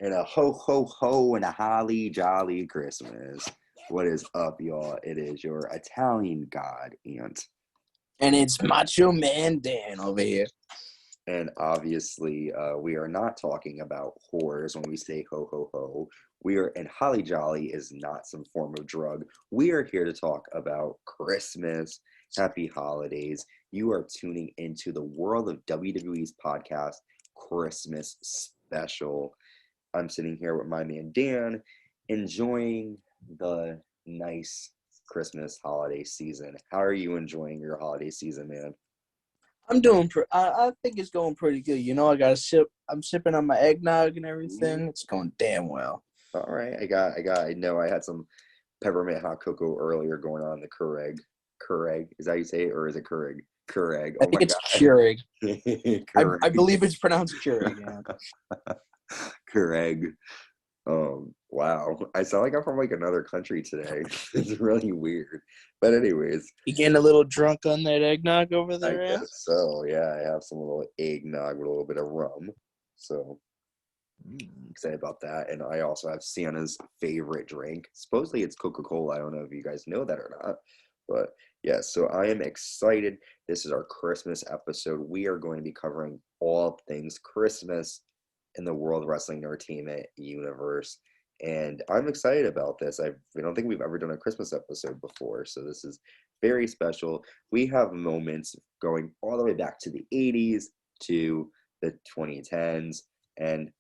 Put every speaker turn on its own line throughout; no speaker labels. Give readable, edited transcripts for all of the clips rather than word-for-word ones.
And a ho, ho, ho, and a holly jolly Christmas. What is up, y'all? It is your Italian god, Ant.
And it's Macho Man Dan over here.
And obviously, we are not talking about whores when we say ho, ho, ho. And holly jolly is not some form of drug. We are here to talk about Christmas. Happy holidays. You are tuning into the World of WWE's Podcast Christmas Special. I'm sitting here with my man Dan, enjoying the nice Christmas holiday season. How are you enjoying your holiday season, man?
I'm doing. I think it's going pretty good. You know, I'm sipping on my eggnog and everything. It's going damn well.
All right, I know I had some peppermint hot cocoa earlier going on the Keurig. Keurig, is that how you say it, or is it Keurig? Keurig.
I think it's Keurig. I believe it's pronounced Keurig. Yeah.
Keurig. Wow. I sound like I'm from like another country today. It's really weird. But anyways.
You getting a little drunk on that eggnog over there?
I guess so. Yeah, I have some little eggnog with a little bit of rum. So excited about that. And I also have Santa's favorite drink. Supposedly it's Coca-Cola. I don't know if you guys know that or not. But yeah, so I am excited. This is our Christmas episode. We are going to be covering all things Christmas in the World Wrestling Entertainment universe. And I'm excited about this. I don't think we've ever done a Christmas episode before, so this is very special. We have moments going all the way back to the 80s to the 2010s and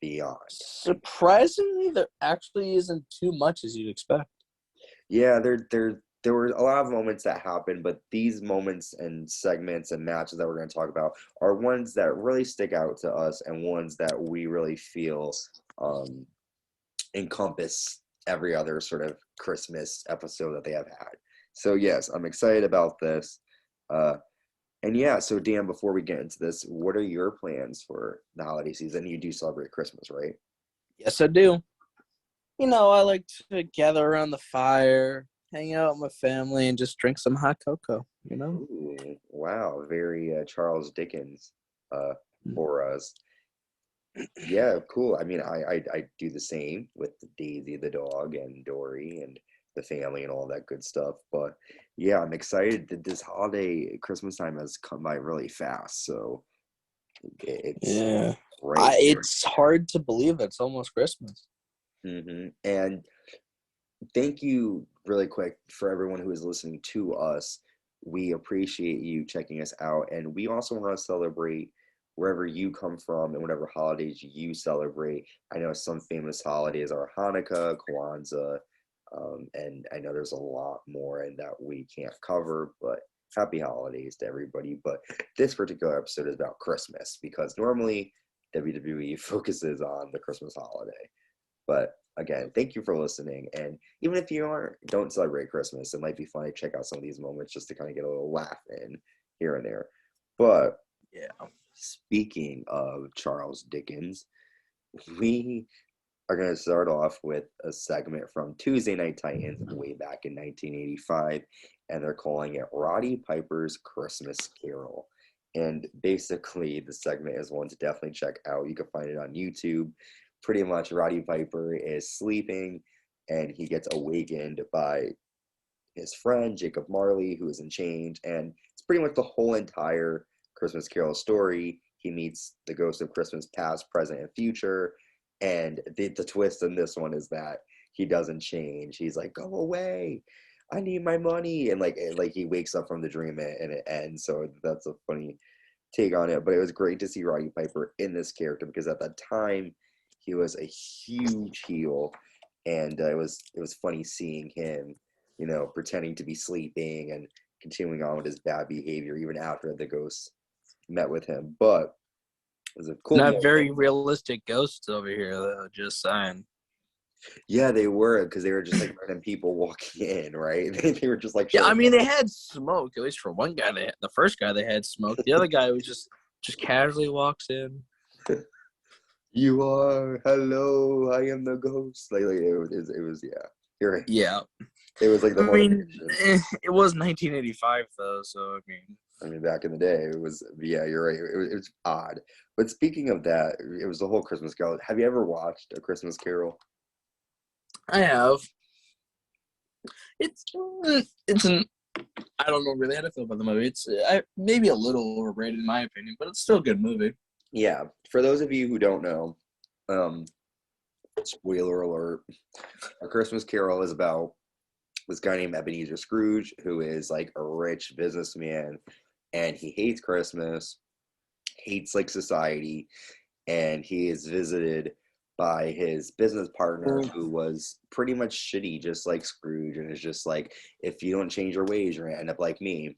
beyond.
Surprisingly, there actually isn't too much as you'd expect.
Yeah, there were a lot of moments that happened, but these moments and segments and matches that we're going to talk about are ones that really stick out to us and ones that we really feel encompass every other sort of Christmas episode that they have had. So yes, I'm excited about this. And yeah, so Dan, before we get into this, what are your plans for the holiday season? You do celebrate Christmas, right?
Yes, I do. You know, I like to gather around the fire, hang out with my family, and just drink some hot cocoa, you know?
Ooh, wow, very Charles Dickens for us. Yeah, cool. I mean, I do the same with Daisy the dog and Dory and the family and all that good stuff. But yeah, I'm excited that this holiday Christmas time has come by really fast. So it's great.
It's hard to believe it's almost Christmas.
Mm-hmm. And thank you really quick for everyone who is listening to us. We appreciate you checking us out. And we also want to celebrate wherever you come from and whatever holidays you celebrate. I know some famous holidays are Hanukkah, Kwanzaa, and I know there's a lot more and that we can't cover, but happy holidays to everybody. But this particular episode is about Christmas because normally WWE focuses on the Christmas holiday. But again, thank you for listening. And even if you don't celebrate Christmas, it might be fun to check out some of these moments just to kind of get a little laugh in here and there. But
yeah.
Speaking of Charles Dickens, we are going to start off with a segment from Tuesday Night Titans way back in 1985, and they're calling it Roddy Piper's Christmas Carol. And basically, the segment is one to definitely check out. You can find it on YouTube. Pretty much, Roddy Piper is sleeping, and he gets awakened by his friend, Jacob Marley, who is in chains, and it's pretty much the whole entire Christmas Carol story. He meets the ghost of Christmas past, present, and future. And the twist in this one is that he doesn't change. He's like, go away. I need my money. And like he wakes up from the dream and it ends. So that's a funny take on it. But it was great to see Roddy Piper in this character because at that time he was a huge heel. And it was funny seeing him, you know, pretending to be sleeping and continuing on with his bad behavior even after the ghost met with him. But it was a cool
Not very realistic ghosts over here, though, just saying.
Yeah, they were, because they were just like random people walking in, right? They were just like,
yeah, I mean, they had smoke, at least for one guy. The first guy they had smoke. The other guy was just casually walks in.
You are, hello, I am the ghost. Like it was yeah. You're right.
Yeah.
It was like the
it was 1985, though, so, I mean.
I mean, back in the day, it was, yeah, you're right. It was odd. But speaking of that, it was the whole Christmas Carol. Have you ever watched A Christmas Carol?
I have. It's an I don't know really how to feel about the movie. It's maybe a little overrated in my opinion, but it's still a good movie.
Yeah. For those of you who don't know, spoiler alert, A Christmas Carol is about this guy named Ebenezer Scrooge, who is like a rich businessman, and he hates Christmas, hates like society, and he is visited by his business partner who was pretty much shitty, just like Scrooge, and is just like, if you don't change your ways, you're gonna end up like me.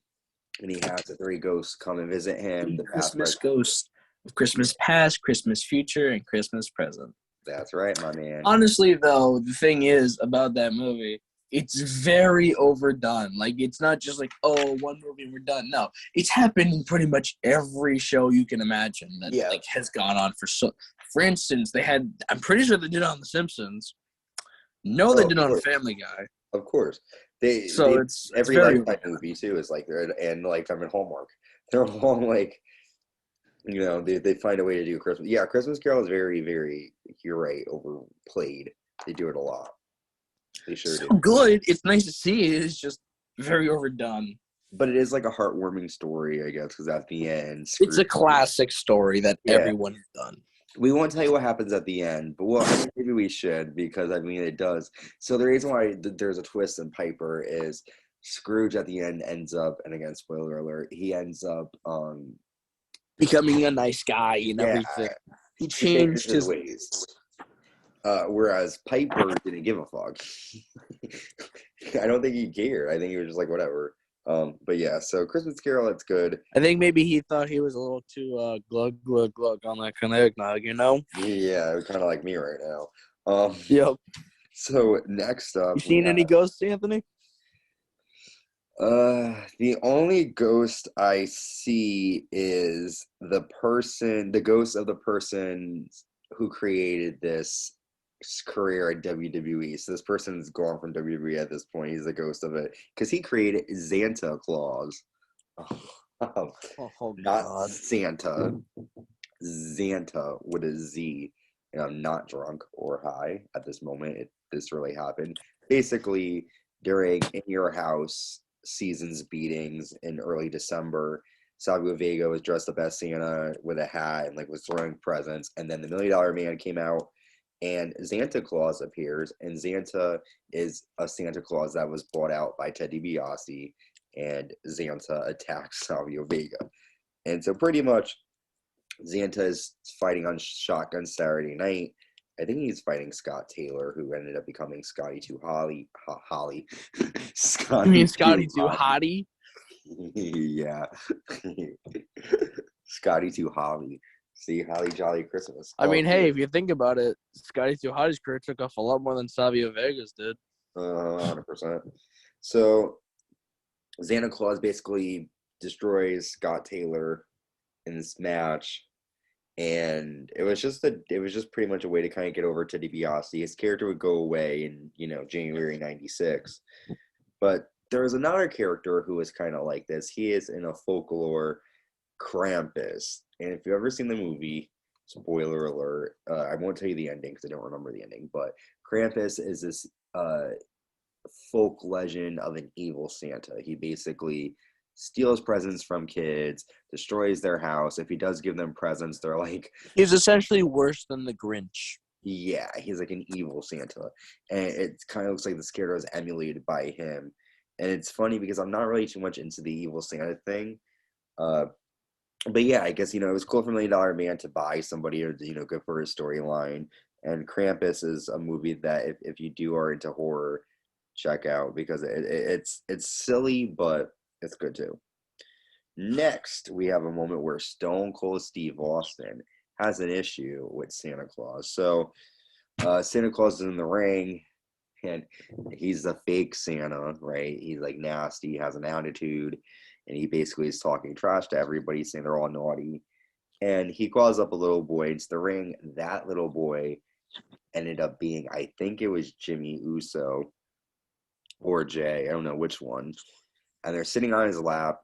And he has the three ghosts come and visit him. The
Christmas ghost of Christmas past, Christmas future, and Christmas present.
That's right, my man.
Honestly, though, the thing is about that movie, it's very overdone. Like, it's not just like, oh, one movie and we're done. No, it's happened in pretty much every show you can imagine that like has gone on for so. For instance, I'm pretty sure they did it on The Simpsons. No, they did it on Family Guy.
Of course. It's every Lifetime movie too is like there, and Lifetime and Hallmark. They're all like, you know, they find a way to do Christmas. Yeah, Christmas Carol is very, very, you're right, overplayed. They do it a lot. They sure do.
Good. It's nice to see. It's just very overdone.
But it is like a heartwarming story, I guess, because at the end,
it's a classic story that everyone has done.
We won't tell you what happens at the end, but well, maybe we should, because I mean it does. So the reason why there's a twist in Piper is Scrooge at the end ends up, and again, spoiler alert, he ends up
becoming a nice guy and everything. He changed his ways.
Whereas Piper didn't give a fuck. I don't think he cared. I think he was just like, whatever. But yeah, so Christmas Carol, it's good.
I think maybe he thought he was a little too glug glug glug on that kind of eggnog, you know?
Yeah, kind of like me right now.
Yep.
So next up,
you seen any ghosts, Anthony?
The only ghost I see is the ghost of the person who created this career at WWE. So this person's gone from WWE at this point. He's the ghost of it because he created Santa Claus. Not Santa. Xanta with a Z. And I'm not drunk or high at this moment. This really happened. Basically, during In Your House season's beatings in early December, Savio Vega was dressed up as Santa with a hat and like was throwing presents. And then the $1 Million Man came out. And Santa Claus appears, and Santa is a Santa Claus that was bought out by Ted DiBiase, and Santa attacks Savio Vega. And so pretty much, Santa is fighting on Shotgun Saturday night. I think he's fighting Scott Taylor, who ended up becoming Scotty Too Holly.
Scotty. You mean Scotty Too Hottie?
Yeah. Scotty Too Holly. See, Holly Jolly Christmas.
I mean, hey, if you think about it, Scotty Too Hottie's career took off a lot more than Savio Vega's did.
100%. So, Santa Claus basically destroys Scott Taylor in this match, and it was just pretty much a way to kind of get over to DiBiase. His character would go away in, January '96. But there was another character who was kind of like this. He is in a folklore, Krampus. And if you've ever seen the movie, spoiler alert, I won't tell you the ending because I don't remember the ending, but Krampus is this folk legend of an evil Santa. He basically steals presents from kids, destroys their house. If he does give them presents, they're like...
He's essentially worse than the Grinch.
Yeah, he's like an evil Santa. And it kind of looks like this character was emulated by him. And it's funny because I'm not really too much into the evil Santa thing. But yeah, I guess, it was cool for $1 Million Man to buy somebody, or, good for his storyline. And Krampus is a movie that if you are into horror, check out, because it's silly, but it's good too. Next, we have a moment where Stone Cold Steve Austin has an issue with Santa Claus. So Santa Claus is in the ring, and he's a fake Santa, right? He's like nasty, has an attitude. And he basically is talking trash to everybody, saying they're all naughty. And he calls up a little boy into the ring. That little boy ended up being, I think it was Jimmy Uso or Jay. I don't know which one. And they're sitting on his lap.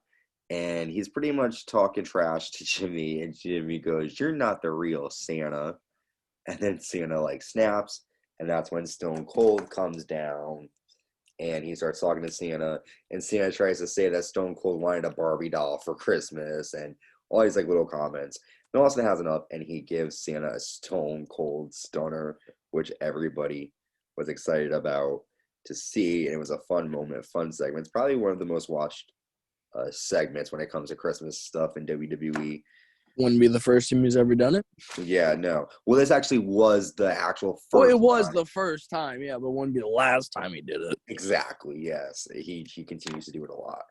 And he's pretty much talking trash to Jimmy, and Jimmy goes, "You're not the real Santa." And then Cena like snaps, and that's when Stone Cold comes down, and he starts talking to Cena, and Cena tries to say that Stone Cold wanted a Barbie doll for Christmas, and all these like little comments. And Austin has it up, and he gives Cena a Stone Cold Stunner, which everybody was excited about to see, and it was a fun moment, fun segment. It's probably one of the most watched segments when it comes to Christmas stuff in WWE.
Wouldn't be the first time he's ever done it.
Yeah, no. Well, this actually was the actual first.
Well, it was
time.
the first time, yeah, but wouldn't be the last time he did it.
Exactly. Yes, he continues to do it a lot.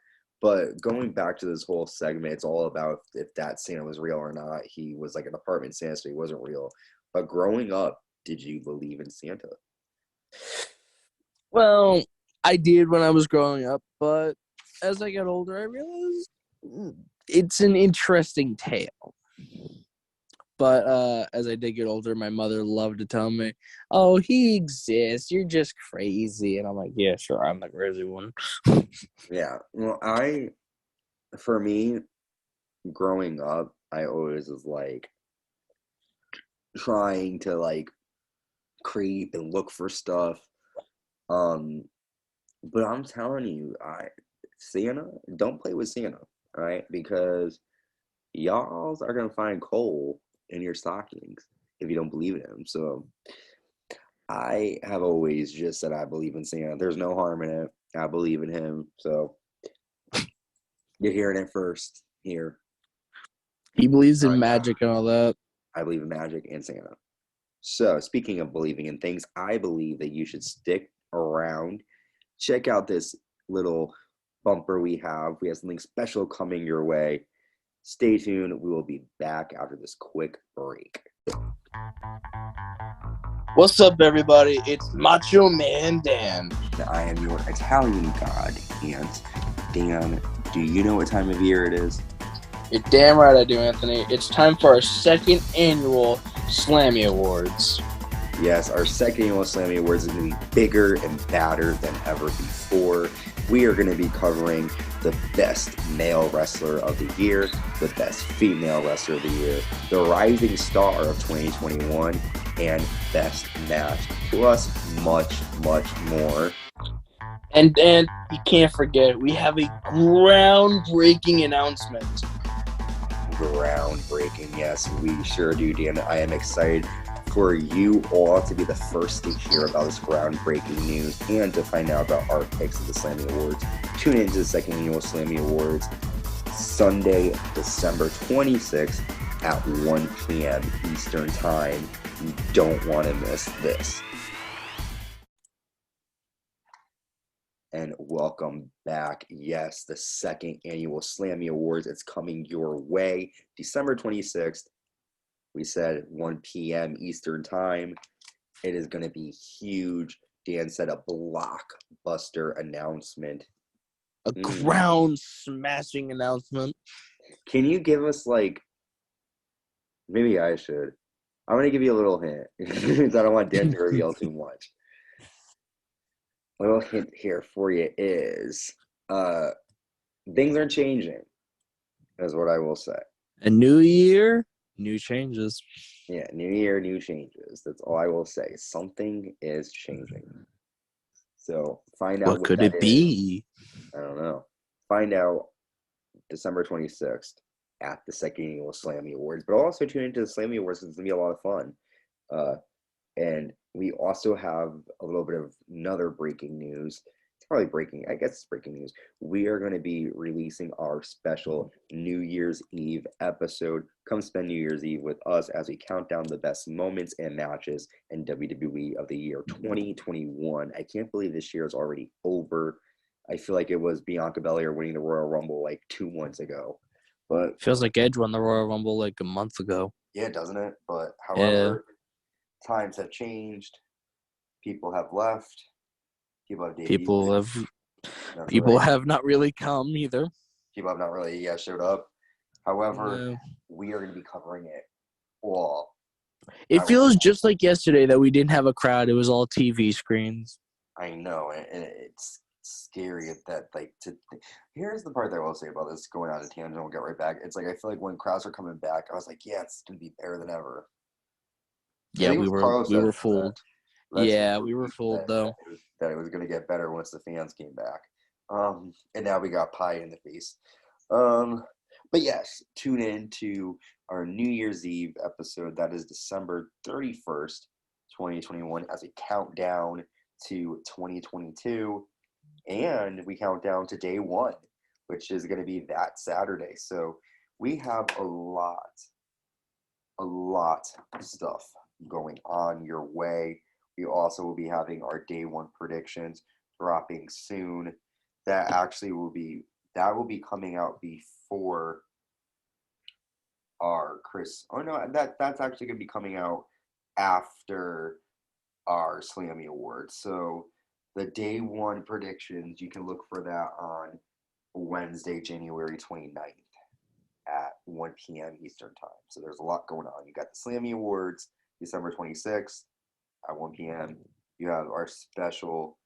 But going back to this whole segment, it's all about if that Santa was real or not. He was like an apartment Santa, so he wasn't real. But growing up, did you believe in Santa?
Well, I did when I was growing up, but as I got older, I realized it's an interesting tale. But as I did get older, my mother loved to tell me, "Oh, he exists. You're just crazy." And I'm like, "Yeah, sure, I'm the crazy one."
Yeah. Well, for me, growing up, I always was like trying to like creep and look for stuff. But I'm telling you, Santa, don't play with Santa, all right? Because y'all are gonna find coal in your stockings if you don't believe in him. So I have always just said I believe in Santa. There's no harm in it. I believe in him. So you're hearing it first here.
He believes in magic and all that.
I believe in magic and Santa. So speaking of believing in things, I believe that you should stick around. Check out this little bumper we have. We have something special coming your way. Stay tuned. We will be back after this quick break.
What's up, everybody? It's Macho Man Dan.
I am your Italian god, and Dan, do you know what time of year it is?
You're damn right I do, Anthony. It's time for our second annual Slammy Awards.
Yes, our second annual Slammy Awards is going to be bigger and badder than ever before. We are going to be covering the best male wrestler of the year, the best female wrestler of the year, the rising star of 2021, and best match, plus much, much more.
And you can't forget, we have a groundbreaking announcement.
Groundbreaking, yes, we sure do, Dan. I am excited for you all to be the first to hear about this groundbreaking news and to find out about our picks of the Slammy Awards. Tune into the second annual Slammy Awards Sunday, December 26th at 1 p.m. Eastern Time. You don't want to miss this. And welcome back. Yes, the second annual Slammy Awards. It's coming your way December 26th. We said 1 p.m. Eastern Time. It is going to be huge. Dan said a blockbuster announcement.
A ground-smashing announcement.
Can you give us, like, maybe I should. I'm going to give you a little hint because I don't want Dan to reveal too much. A little hint here for you is things are changing, is what I will say.
A new year, new changes.
Yeah, new year, new changes. That's all I will say. Something is changing. So find out
what could it be?
I don't know. Find out December 26th at the second annual Slammy Awards. But also tune into the Slammy Awards because it's going to be a lot of fun. And we also have a little bit of another breaking news. It's probably breaking. I guess it's breaking news. We are going to be releasing our special New Year's Eve episode. Come spend New Year's Eve with us as we count down the best moments and matches in WWE of the year 2021. I can't believe this year is already over. I feel like it was Bianca Belair winning the Royal Rumble like 2 months ago. But
feels like Edge won the Royal Rumble like a month ago.
Yeah, doesn't it? But however, times have changed. People have left. People have debuted.
People have not really come either.
People have not really showed up. However, we are going to be covering it all.
It feels just like yesterday that we didn't have a crowd. It was all TV screens.
I know, and it's scary that like here's the part that I will say about this, going on a tangent, we'll get right back. It's like I feel like when crowds are coming back, I was like, yeah, it's gonna be better than ever.
Yeah, we were fooled. Yeah, we were fooled though.
That it was gonna get better once the fans came back. And now we got pie in the face. But yes, tune in to our New Year's Eve episode. That is December 31st, 2021, as we count down to 2022. And we count down to day one, which is going to be that Saturday. So we have a lot of stuff going on your way. We also will be having our day one predictions dropping soon. That actually will be coming out before our that's actually going to be coming out after our Slammy Awards. So the day one predictions, you can look for that on Wednesday, January 29th at 1 p.m. Eastern time. So there's a lot going on. You got the Slammy Awards, December 26th at 1 p.m. You have our special,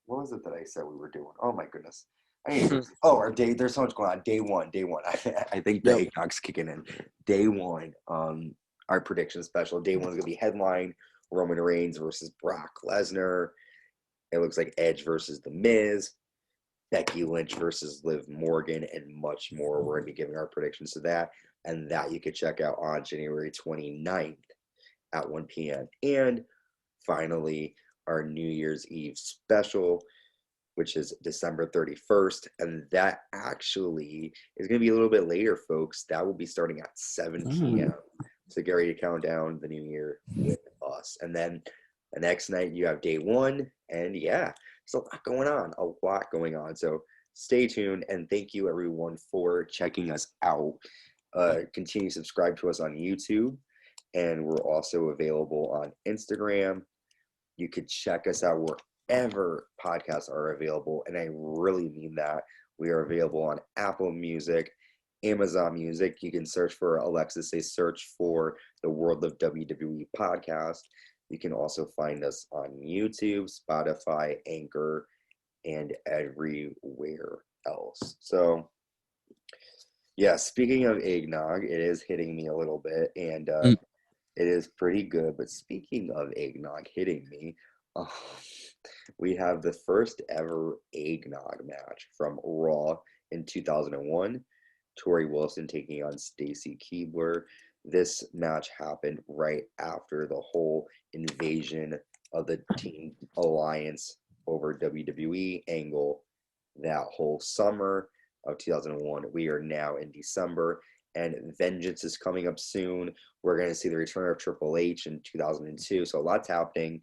what was it that I said we were doing? Oh my goodness. Our day, there's so much going on. Day one. I think the Egg Nog's kicking in. Day one, our prediction special. Day one's going to be headline Roman Reigns versus Brock Lesnar. It looks like Edge versus The Miz. Becky Lynch versus Liv Morgan, and much more. We're going to be giving our predictions to that. And that you could check out on January 29th at 1 p.m. And finally, our New Year's Eve special, which is December 31st. And that actually is going to be a little bit later, folks. That will be starting at 7 p.m. So get ready to count down the new year with us. And then the next night you have day one. And yeah, there's a lot going on. So stay tuned. And thank you, everyone, for checking us out. Continue to subscribe to us on YouTube. And we're also available on Instagram. You could check us out wherever podcasts are available. And I really mean that. We are available on Apple Music, Amazon Music. You can search for Alexa, search for the World of WWE Podcast. You can also find us on YouTube, Spotify, Anchor, and everywhere else. So, yeah, speaking of eggnog, it is hitting me a little bit, and it is pretty good. But speaking of eggnog hitting me, we have the first ever eggnog match from Raw in 2001. Torrie Wilson taking on Stacy Keibler. This match happened right after the whole invasion of the Team Alliance over WWE angle that whole summer of 2001. We are now in December, and Vengeance is coming up soon. We're going to see the return of Triple H in 2002. So a lot's happening.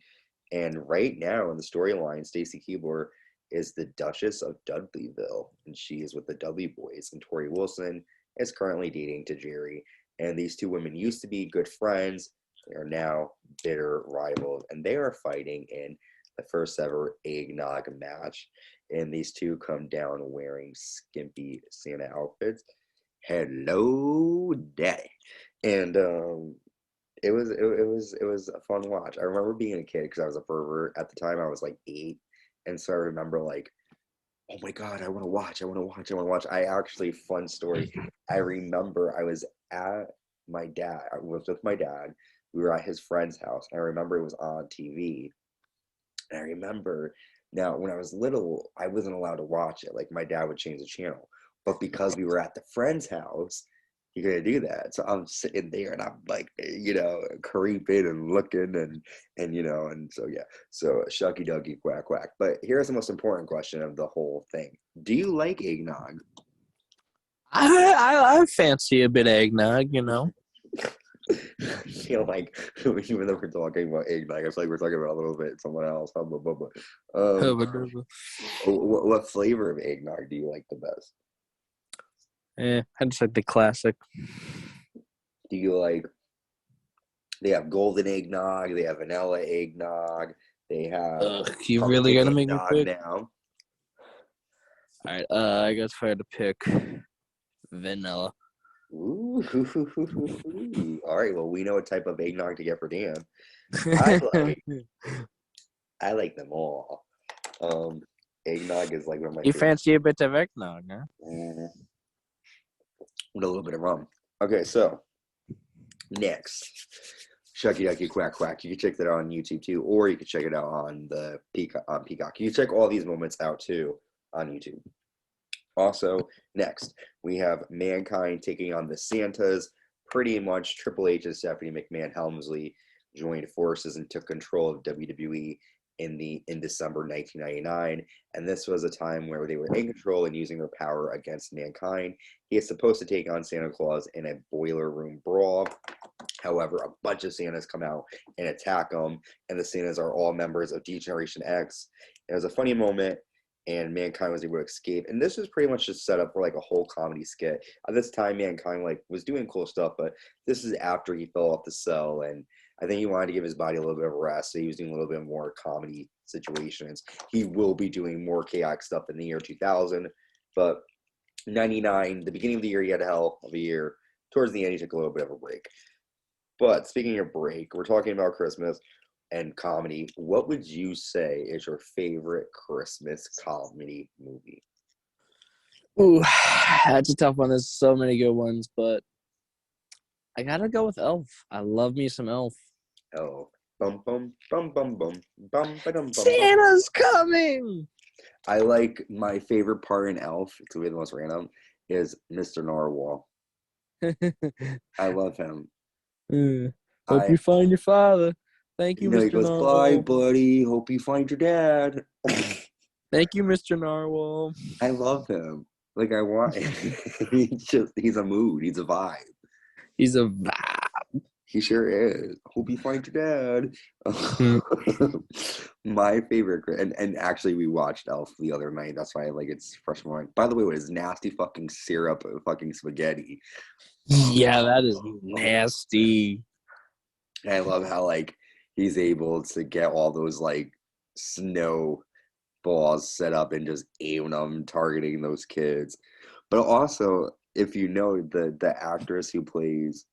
And right now in the storyline, Stacy Keibler is the Duchess of Dudleyville, and she is with the Dudley Boys. And Torrie Wilson is currently dating Jerry. And these two women used to be good friends. They are now bitter rivals, and they are fighting in the first ever eggnog match. And these two come down wearing skimpy Santa outfits. Hello, Daddy. And it was a fun watch. I remember being a kid because I was a pervert at the time. I was like 8, and so I remember like, oh my God, I want to watch. I actually, fun story. I remember I was with my dad. We were at his friend's house. I remember it was on TV. And I remember now when I was little, I wasn't allowed to watch it. Like my dad would change the channel. But because we were at the friend's house, he couldn't do that. So I'm sitting there and I'm like, creeping and looking and so yeah. So shucky duggy quack quack. But here's the most important question of the whole thing. Do you like eggnog?
I fancy a bit of eggnog,
I feel like even though we're talking about eggnog, I feel like we're talking about a little bit someone else. What flavor of eggnog do you like the best?
I just like the classic.
Do you like? They have golden eggnog. They have vanilla eggnog. They have.
You really gotta make me pick
now.
All right, I guess if I had to pick vanilla.
Ooh. All right, well, we know what type of eggnog to get for Dan. I like them all. Eggnog is like one of my
You
favorite.
fancy a bit of eggnog, huh?
With a little bit of rum. Okay, so next, Shucky Ducky Quack Quack. You can check that out on YouTube too, or you can check it out on the Peacock. You can check all these moments out too on YouTube. Also, next, we have Mankind taking on the Santas. Pretty much Triple H and Stephanie McMahon Helmsley joined forces and took control of WWE in December 1999. And this was a time where they were in control and using their power against Mankind. He is supposed to take on Santa Claus in a boiler room brawl. However, a bunch of Santas come out and attack him, and the Santas are all members of Generation X. It was a funny moment, and Mankind was able to escape. And this was pretty much just set up for like a whole comedy skit. At this time, Mankind like was doing cool stuff, but this is after he fell off the cell, and I think he wanted to give his body a little bit of rest, so he was doing a little bit more comedy situations. He will be doing more chaotic stuff in the year 2000, but 99, the beginning of the year, he had a hell of a year. Towards the end, he took a little bit of a break. But speaking of break, we're talking about Christmas and comedy. What would you say is your favorite Christmas comedy movie?
Ooh, that's a tough one. There's so many good ones, but I gotta go with Elf. I love me some Elf.
Oh, bum bum bum bum bum bum ba dum bum.
Santa's coming.
I like my favorite part in Elf. It's gonna be the most random. Is Mr. Narwhal. I love him.
Hope you find your father. Thank you, Mr.
He goes,
Narwhal.
bye, buddy. Hope you find your dad.
Thank you, Mr. Narwhal.
I love him. Like, I want he's a mood. He's a vibe.
He's a vibe.
He sure is. Hope you find your dad. My favorite, and actually we watched Elf the other night. That's why it's fresh in my mind. By the way, what is nasty fucking syrup fucking spaghetti?
Yeah, that is nasty.
And I love how he's able to get all those snow balls set up and just aiming them, targeting those kids. But also, if you know the actress who plays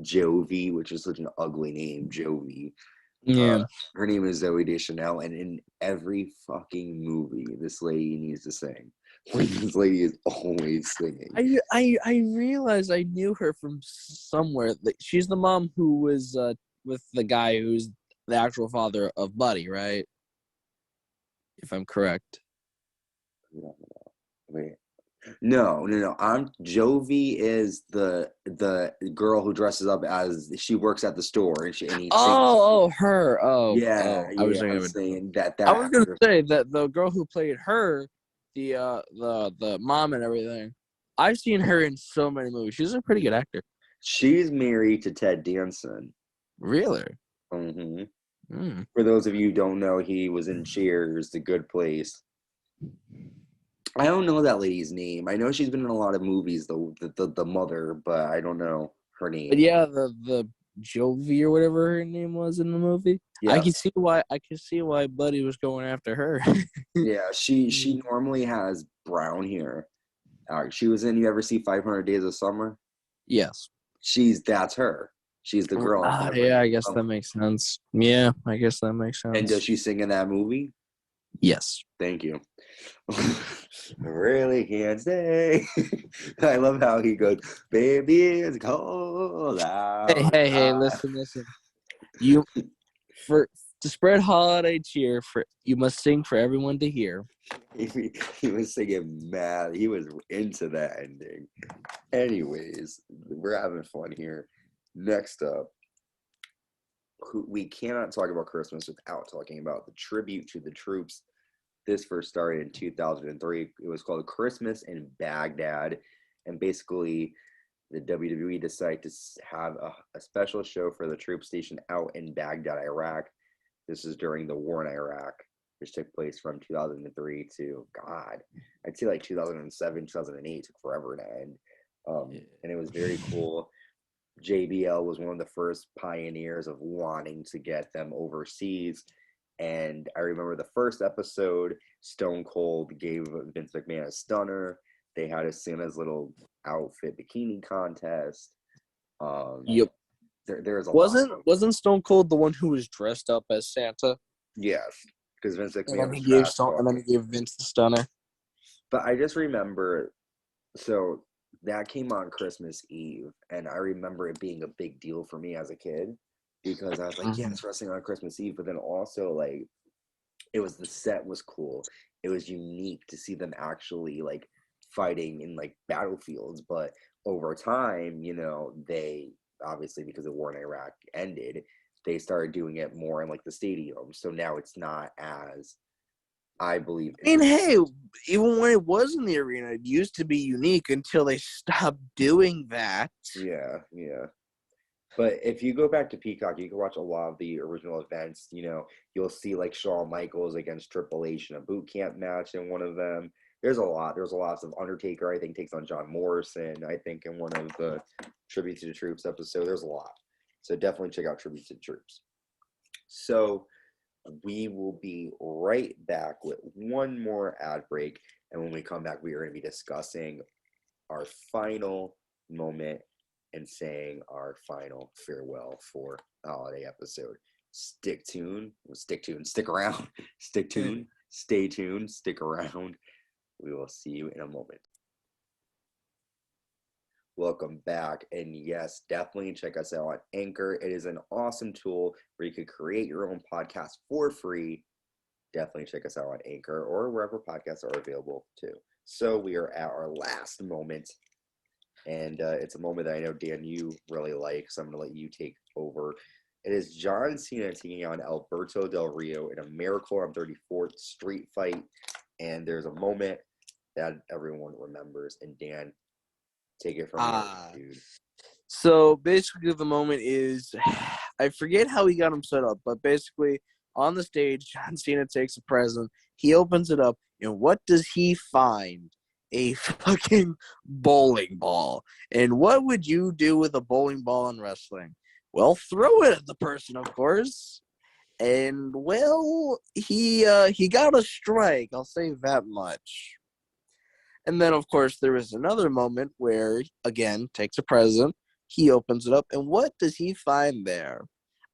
Jovi, which is such an ugly name, Jovi.
Yeah.
Her name is Zooey Deschanel, and in every fucking movie, this lady needs to sing. This lady is always singing.
I realized I knew her from somewhere. She's the mom who was with the guy who's the actual father of Buddy, right? If I'm correct.
Wait. No. Jovi is the girl who dresses up as she works at the store, and he sings.
Her.
Yeah.
I was
saying that.
I was gonna say that the girl who played her, the mom and everything. I've seen her in so many movies. She's a pretty good actor.
She's married to Ted Danson.
Really?
Mm-hmm. For those of you who don't know, he was in Cheers, The Good Place. I don't know that lady's name. I know she's been in a lot of movies, the mother, but I don't know her name.
But yeah, the Jovi or whatever her name was in the movie. Yeah. I can see why Buddy was going after her.
Yeah, she normally has brown hair. She was in. You ever see 500 Days of Summer?
Yes.
That's her. She's the girl.
Yeah, I guess that makes sense. Yeah, I guess that makes sense.
And does she sing in that movie?
Yes.
Thank you. Really can't stay. I love how he goes, baby, it's cold out.
Hey, listen. To spread holiday cheer, you must sing for everyone to hear.
He was singing mad. He was into that ending. Anyways, we're having fun here. Next up, we cannot talk about Christmas without talking about the tribute to the troops. This first started in 2003. It was called Christmas in Baghdad. And basically, the WWE decided to have a special show for the troops stationed out in Baghdad, Iraq. This is during the war in Iraq, which took place from 2003 to, I'd say 2007, 2008. It took forever to end. And it was very cool. JBL was one of the first pioneers of wanting to get them overseas. And I remember the first episode, Stone Cold gave Vince McMahon a stunner. They had a Santa's little outfit bikini contest.
Yep.
There's a
wasn't Stone Cold the one who was dressed up as Santa?
Yes, because Vince
And
McMahon
then
was
he gave
trash
and then he
talking.
gave Vince the stunner.
But I just remember, so that came on Christmas Eve, and I remember it being a big deal for me as a kid because I was like, yeah, it's wrestling on Christmas Eve. But then also, like, it was the set was cool. It was unique to see them actually like fighting in like battlefields. But over time, you know, they obviously because the war in Iraq ended, they started doing it more in like the stadium. So now it's not as I believe.
I mean, hey, even when it was in the arena, it used to be unique until they stopped doing that.
Yeah, yeah. But if you go back to Peacock, you can watch a lot of the original events. You know, you'll see like Shawn Michaels against Triple H in a boot camp match in one of them. There's a lot. There's a lot of Undertaker, I think, takes on John Morrison, I think, in one of the Tribute to the Troops episode. There's a lot. So definitely check out Tribute to the Troops. So we will be right back with one more ad break. And when we come back, we are going to be discussing our final moment and saying our final farewell for the holiday episode. Stick around, stay tuned, stick around. We will see you in a moment. Welcome back. And yes, definitely check us out on Anchor. It is an awesome tool where you can create your own podcast for free. Definitely check us out on Anchor or wherever podcasts are available too. So we are at our last moment. And it's a moment that I know, Dan, you really like, so I'm going to let you take over. It is John Cena taking on Alberto Del Rio in a Miracle on 34th Street fight. And there's a moment that everyone remembers. And Dan, take it from here, dude.
So basically the moment is, I forget how he got him set up, but basically on the stage, John Cena takes a present. He opens it up, and what does he find? A fucking bowling ball. And what would you do with a bowling ball in wrestling? Well, throw it at the person, of course. And well, he got a strike. I'll say that much. And then, of course, there is another moment where, again, takes a present. He opens it up, and what does he find there?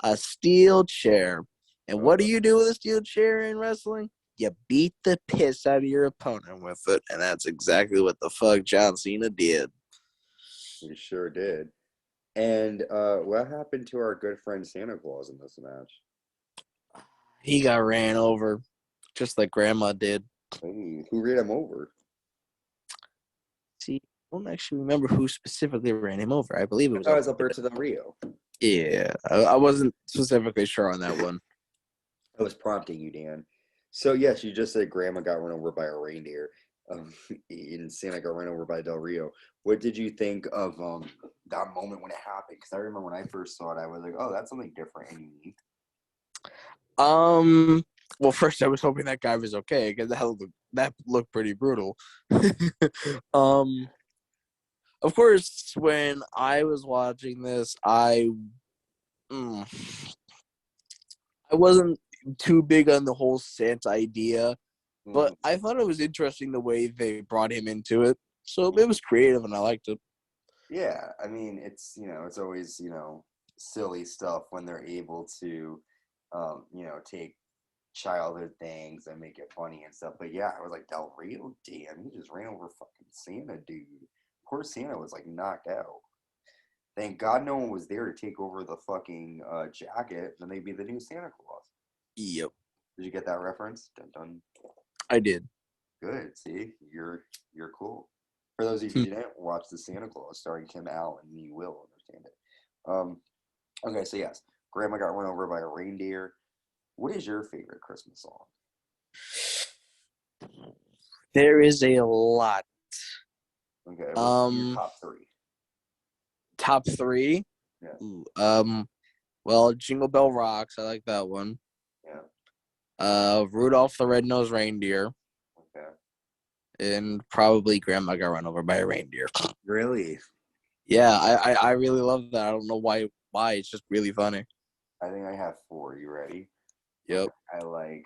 A steel chair. And what do you do with a steel chair in wrestling? You beat the piss out of your opponent with it, and that's exactly what the fuck John Cena did.
He sure did. And what happened to our good friend Santa Claus in this match?
He got ran over, just like Grandma did.
Hey, who ran him over?
See, I don't actually remember who specifically ran him over. I believe it was
Alberto Del Rio.
Yeah, I wasn't specifically sure on that one.
I was prompting you, Dan. So, yes, you just said Grandma got run over by a reindeer. And Santa got run over by Del Rio. What did you think of that moment when it happened? Because I remember when I first saw it, I was like, oh, that's something different and unique.
Well, first I was hoping that guy was okay because that looked pretty brutal. Of course, when I was watching this, I wasn't too big on the whole Santa idea, but I thought it was interesting the way they brought him into it. So it was creative, and I liked it.
Yeah, I mean, it's it's always silly stuff when they're able to, take childhood things and make it funny and stuff. But yeah, I was like, Del Rio, damn, he just ran over fucking Santa, dude. Poor Santa was like knocked out. Thank God no one was there to take over the fucking jacket. Then they'd be the new Santa Claus.
Yep.
Did you get that reference? Dun dun.
I did.
Good. See, you're cool. For those of you who didn't watch the Santa Claus starring Tim Allen, you will understand it. Okay, so yes, Grandma got run over by a reindeer. What is your favorite Christmas song?
There is a lot.
Okay, what's your top three?
Top three?
Yeah.
Ooh, well, Jingle Bell Rocks. I like that one.
Yeah.
Rudolph the Red-Nosed Reindeer.
Okay.
And probably Grandma got run over by a reindeer.
Really?
Yeah, I really love that. I don't know why. It's just really funny.
I think I have four. You ready?
Yep.
I like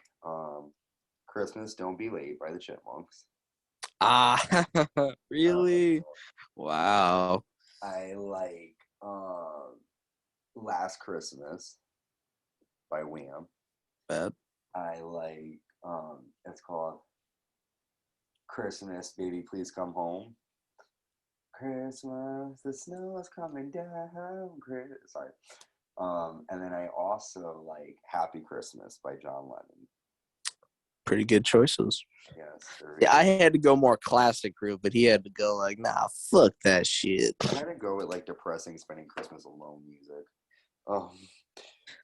Christmas Don't Be Late by the Chipmunks.
Ah, really? Wow.
I like Last Christmas by Wham.
Bad.
I like, it's called Christmas, Baby Please Come Home. Christmas, the snow is coming down. Sorry. And then I also like Happy Christmas by John Lennon.
Pretty good choices.
Yes.
Yeah, I had to go more classic group, but he had to go like, nah, fuck that shit.
I had to go with like depressing spending Christmas alone music.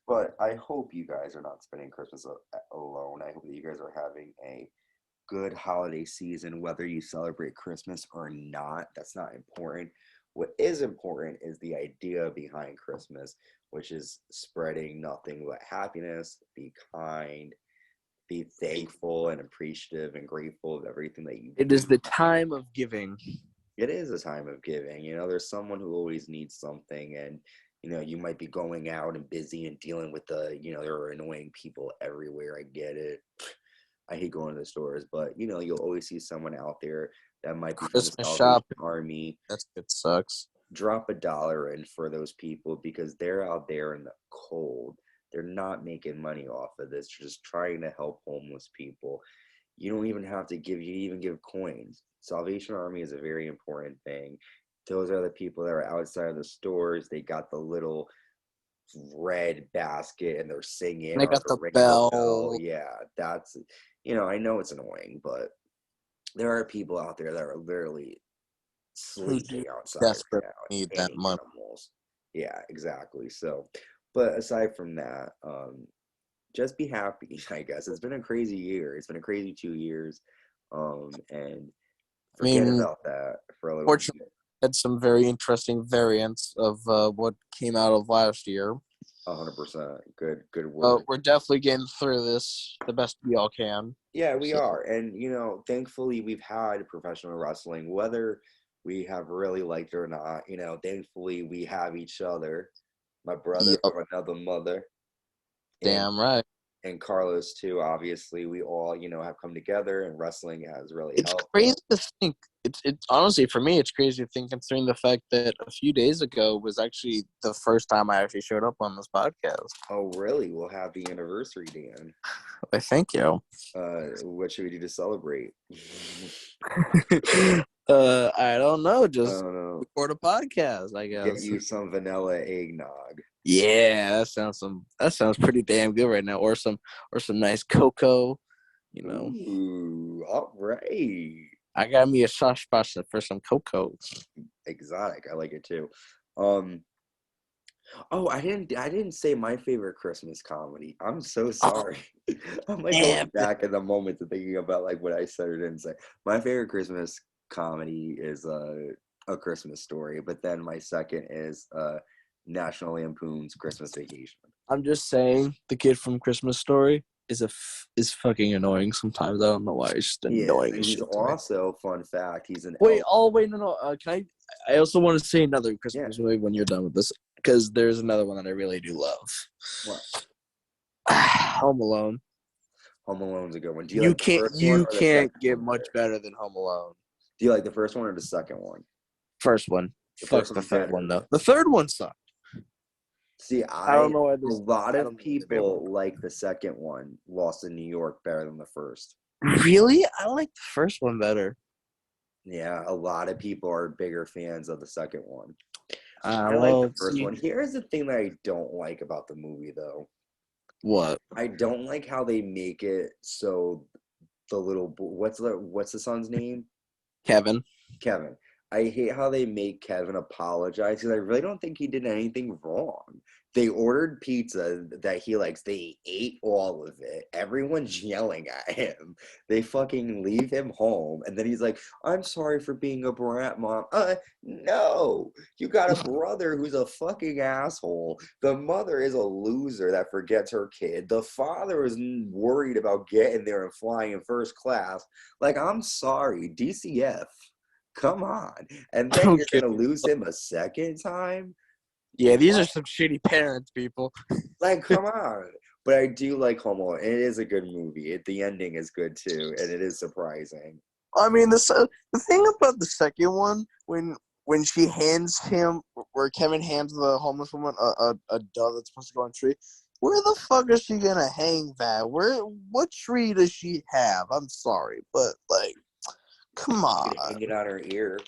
But I hope you guys are not spending Christmas alone. I hope that you guys are having a good holiday season, whether you celebrate Christmas or not. That's not important. What is important is the idea behind Christmas, which is spreading nothing but happiness, be kind, be thankful and appreciative and grateful of everything that you do.
It is the time of giving.
It is a time of giving. There's someone who always needs something, and you might be going out and busy and dealing with there are annoying people everywhere. I get it. I hate going to the stores, but you'll always see someone out there that might be
Christmas
from the
shop.
Salvation Army.
It sucks.
Drop $1 in for those people because they're out there in the cold. They're not making money off of this. You're just trying to help homeless people. You don't even have to give coins. Salvation Army is a very important thing. Those are the people that are outside of the stores. They got the little red basket and they're singing.
They got the bell.
Yeah, that's, I know it's annoying, but there are people out there that are literally sleeping outside
desperate
right now.
Need that money.
Animals. Yeah, exactly. So, but aside from that, just be happy, I guess. It's been a crazy year. It's been a crazy 2 years. And forget about that for a little bit.
Had some very interesting variants of what came out of last year.
100%. Good work.
We're definitely getting through this the best we all can.
Yeah, we are. And, thankfully we've had professional wrestling, whether we have really liked it or not. Thankfully we have each other. My brother from another mother.
Damn right.
And Carlos too. Obviously, we all have come together, and wrestling has really helped.
It's crazy to think. It's honestly for me, it's crazy to think considering the fact that a few days ago was actually the first time I actually showed up on this podcast.
Oh, really? We'll have the anniversary, Dan.
I thank you.
What should we do to celebrate?
I don't know. Just record a podcast, I guess.
Get you some vanilla eggnog.
Yeah, that sounds pretty damn good right now. Or some nice cocoa,
Ooh, all right.
I got me a soft spot for some cocoa.
Exotic. I like it too. Oh, I didn't say my favorite Christmas comedy. I'm so sorry. I'm like going back in the moment to thinking about like what I said or didn't say. My favorite Christmas comedy is A Christmas Story, but then my second is National Lampoon's Christmas Vacation.
I'm just saying, the kid from Christmas Story is fucking annoying sometimes. I don't know why. It's just annoying.
He's also, fun fact, he's an
wait, no. Can I also want to say another Christmas movie when you're done with this, because there's another one that I really do love.
What?
Home Alone.
Home Alone's a good one.
You can't get much better than Home Alone.
Do you like the first one or the second one?
First one. Fuck the third one though. The third one sucked.
See, I don't know. A lot of people like the second one, Lost in New York, better than the first.
Really? I like the first one better.
Yeah, a lot of people are bigger fans of the second one.
I
like the first one. Here's the thing that I don't like about the movie, though.
What?
I don't like how they make it so the little boy, what's the son's name?
Kevin.
I hate how they make Kevin apologize because I really don't think he did anything wrong. They ordered pizza that he likes. They ate all of it. Everyone's yelling at him. They fucking leave him home. And then he's like, I'm sorry for being a brat, Mom. No. You got a brother who's a fucking asshole. The mother is a loser that forgets her kid. The father is worried about getting there and flying in first class. Like, I'm sorry. DCF. Come on. And then you're going to lose him a second time?
Yeah, these are some shitty parents, people.
Like, come on. But I do like Home Alone. It is a good movie. The ending is good, too, and it is surprising.
I mean, the thing about the second one, when she hands him, where Kevin hands the homeless woman a dove that's supposed to go on a tree, Where the fuck is she gonna hang that? What tree does she have? I'm sorry, but like, come on.
Hang it on her ear.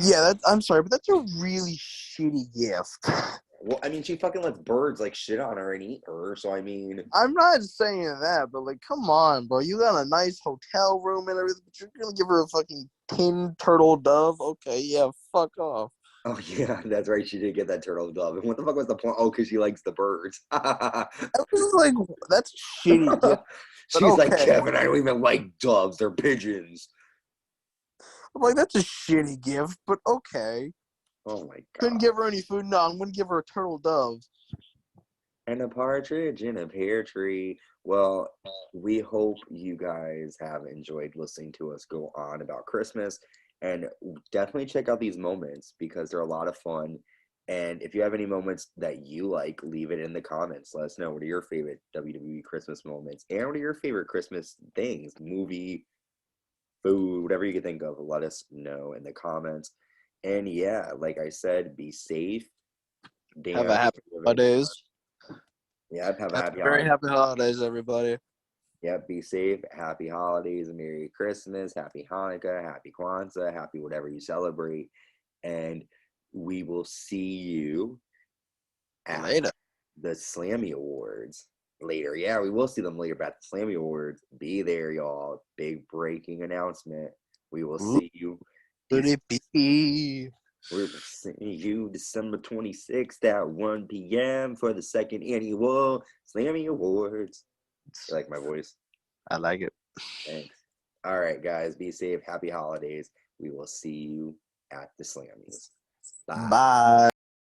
Yeah, I'm sorry, but that's a really shitty gift.
Well, I mean, she fucking lets birds like shit on her and eat her. So I mean,
I'm not saying that, but like, come on, bro. You got a nice hotel room and everything, but you're gonna give her a fucking tin turtle dove? Okay, yeah, fuck off.
oh yeah, that's right. She did get that turtle dove. And what the fuck was the point? Oh, because she likes the birds.
I was like, that's a shitty gift.
She's
okay.
like, Kevin, I don't even like doves. They're pigeons.
I'm like, that's a shitty gift, but okay.
Oh my god.
Couldn't give her any food. No, I'm gonna give her a turtle dove.
And a partridge in a pear tree. Well, we hope you guys have enjoyed listening to us go on about Christmas. And definitely check out these moments because they're a lot of fun. And if you have any moments that you like, leave it in the comments. Let us know what are your favorite WWE Christmas moments and what are your favorite Christmas things, movie, food, whatever you can think of. Let us know in the comments. And yeah, like I said, be safe.
Have a happy holidays.
Yeah, have a happy
very
holidays.
Happy holidays, everybody.
Yeah, be safe. Happy holidays, Merry Christmas, Happy Hanukkah, Happy Kwanzaa, Happy whatever you celebrate. And we will see you at
later.
The Slammy Awards later. Yeah, we will see them later at the Slammy Awards. Be there, y'all. Big breaking announcement. We will see you.
Could it be?
We're seeing you December 26th at 1 p.m. for the second annual Slammy Awards. You like my voice?
I like it.
Thanks. All right, guys. Be safe. Happy holidays. We will see you at the Slammies. Bye.
Bye.